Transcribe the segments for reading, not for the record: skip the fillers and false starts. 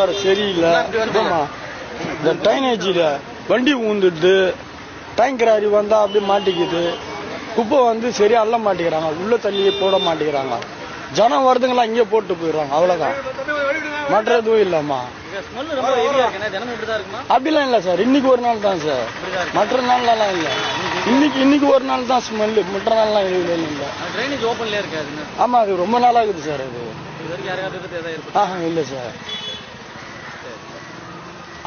வேற சரியில்லை. இந்த ட்ரைனேஜில் வண்டி ஊந்துடுது, டேங்கர் அறி வந்தா அப்படியே மாட்டிக்குது. குப்பை வந்து சரியா அள்ள மாட்டேங்கிறாங்க, உள்ள தண்ணியை போட மாட்டேங்கிறாங்க. ஜனம் வருதுங்களா இங்கே போட்டு போயிடுறாங்க, அவ்வளோதான். மற்ற எதுவும் இல்லம்மா. அப்படிலாம் இல்லை சார், இன்னைக்கு ஒரு நாள் தான் சார், மற்ற நாள்லாம் இல்லை. இன்னைக்கு ஒரு நாள் தான் ஸ்மெல்லு, மற்ற நாள்லாம் எதுவும் இல்லை. ஆமா, அது ரொம்ப நாளாகுது சார். அது இல்லை சார்.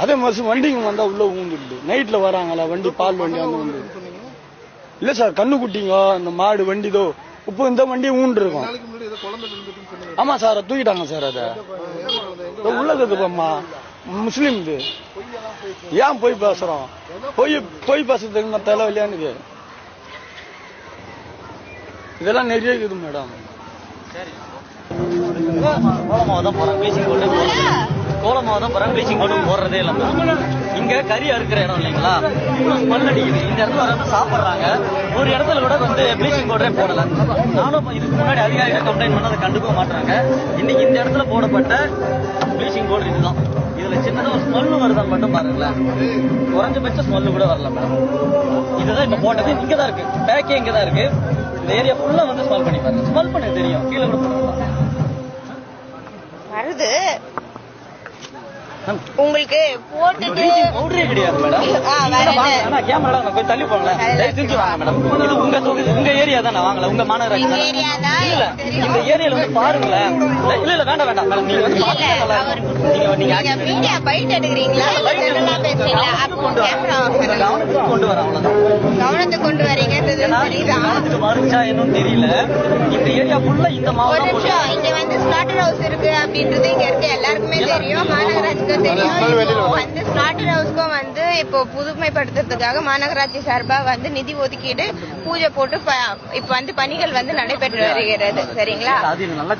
அதே மாதிரி வண்டிங்க வந்தா உள்ள ஊந்துடுது. நைட்ல வராங்களா வண்டி, பால் வண்டி வந்து வந்து இல்ல சார், கண்ணுக்குட்டிங்க இந்த மாடு வண்டிதோ இப்போ இந்த வண்டியை ஊண்டு இருக்கும். ஆமா சார், தூக்கிட்டாங்க சார். அதை உள்ளதுப்பா முஸ்லீம். ஏன் போய் பேசுறோம்? போய் பேசுறதுக்கு தலைவலியானுக்கு இதெல்லாம் நிறைய இருக்குது மேடம். கோலமாவதான் போறாங்க, ப்ளீச்சிங் பவுடர் போடுறதே இல்லை. இங்க கறி அறுக்கிற இடம் இல்லைங்களா, ஸ்மெல் அடிக்குது. இந்த இடத்துல வந்து சாப்பிட்றாங்க, ஒரு இடத்துல கூட வந்து ப்ளீச்சிங் பவுடரே போடல. நானும் இதுக்கு முன்னாடி அதிகாரிகள் கம்ப்ளைண்ட் பண்ண அதை கண்டுக்க மாட்டாங்க. இன்னைக்கு இந்த இடத்துல போடப்பட்ட ப்ளீச்சிங் பவுடர் இதுதான். இதுல சின்னதாக ஒரு ஸ்மெல்லு வருதான்னு மட்டும் பாருங்களேன், குறைஞ்சபட்ச ஸ்மெல்லு கூட வரல மேடம். இதுதான் இப்ப போட்டது, இங்கதான் இருக்கு, பேக்கே இங்கதான் இருக்கு. இந்த ஏரியா ஃபுல்லா வந்து ஸ்மெல் பண்ணி பாருங்க, ஸ்மெல் பண்ண தெரியும். கீழே கூட வருது உங்களுக்கு போட்டுட்டு பவுடரே கிடையாது மேடம். கேமரா கொஞ்சம் தள்ளி போங்களேன், வாங்க மேடம். இது உங்க ஏரியா தான், வாங்கல உங்க மாநகராட்சி இல்ல. இந்த ஏரியால வந்து பாருங்களேன். இல்ல வேண்டாம் மேடம், நீங்க வந்து மீடியா பைட் எடுக்கிறீங்களா, கவனத்துக்கு கொண்டு வர, அவ்வளவுதான். கவனத்தை கொண்டு வரீங்கன்றது கவனத்துக்கு மறுச்சா என்னன்னு தெரியல. இந்த ஏரியா ஃபுல்லா இந்த மாவட்டம். இங்க வந்து ஸ்லாட்டர் ஹவுஸ் இருக்கு அப்படின்றது இங்க இருக்கு எல்லாருக்குமே தெரியும், மாநகராட்சிக்கும் தெரியும். வந்து ஸ்லாட்டர் ஹவுஸ்க்கும் வந்து இப்போ புதுமைப்படுத்துறதுக்காக மாநகராட்சி சார்பா வந்து நிதி ஒதுக்கீடு பூஜை போட்டு இப்ப வந்து பணிகள் வந்து நடைபெற்று வருகிறது. சரிங்களா,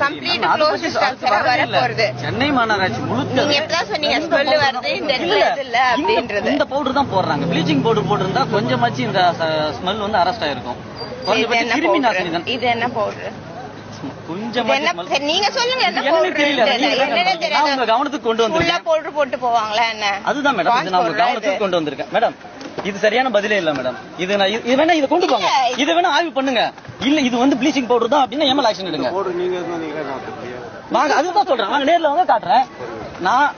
கம்ப்ளீட் க்ளோஸ் ஸ்ட்ரக்சரா வர போறது. சென்னை மாநகராட்சி நீங்க எப்பதான் சொன்னீங்க ஸ்மெல் வருது இந்த இடத்துல இல்ல அப்படின்றது. இந்த பவுடர் தான் போடுறாங்க. ப்ளீச்சிங் பவுடர் போட்டிருந்தா கொஞ்சமாச்சு இந்த ஸ்மெல் வந்து அரெஸ்ட் ஆயிருக்கும். கிருமி நாசினி தான். இது என்ன பவுடர்? கொஞ்சம் நீங்க சொல்லுங்க, கவனத்துக்கு கொண்டு வந்து பவுடர் போட்டு போவாங்களா என்ன? அதுதான் மேடம், இது நான் கவனத்துக்கு கொண்டு வந்திருக்கேன் மேடம். இது சரியான பதிலே இல்ல மேடம். இது வேணா இதை கொண்டு போங்க, இதை வேணா ஆய்வு பண்ணுங்க. இல்ல இது வந்து ப்ளீச்சிங் பவுடர் தான் அப்படின்னா எம்எல் ஆக்ஷன் எடுங்க. அதுதான் சொல்றேன், நாங்க நேர்ல வந்து காட்டுறேன் நான்.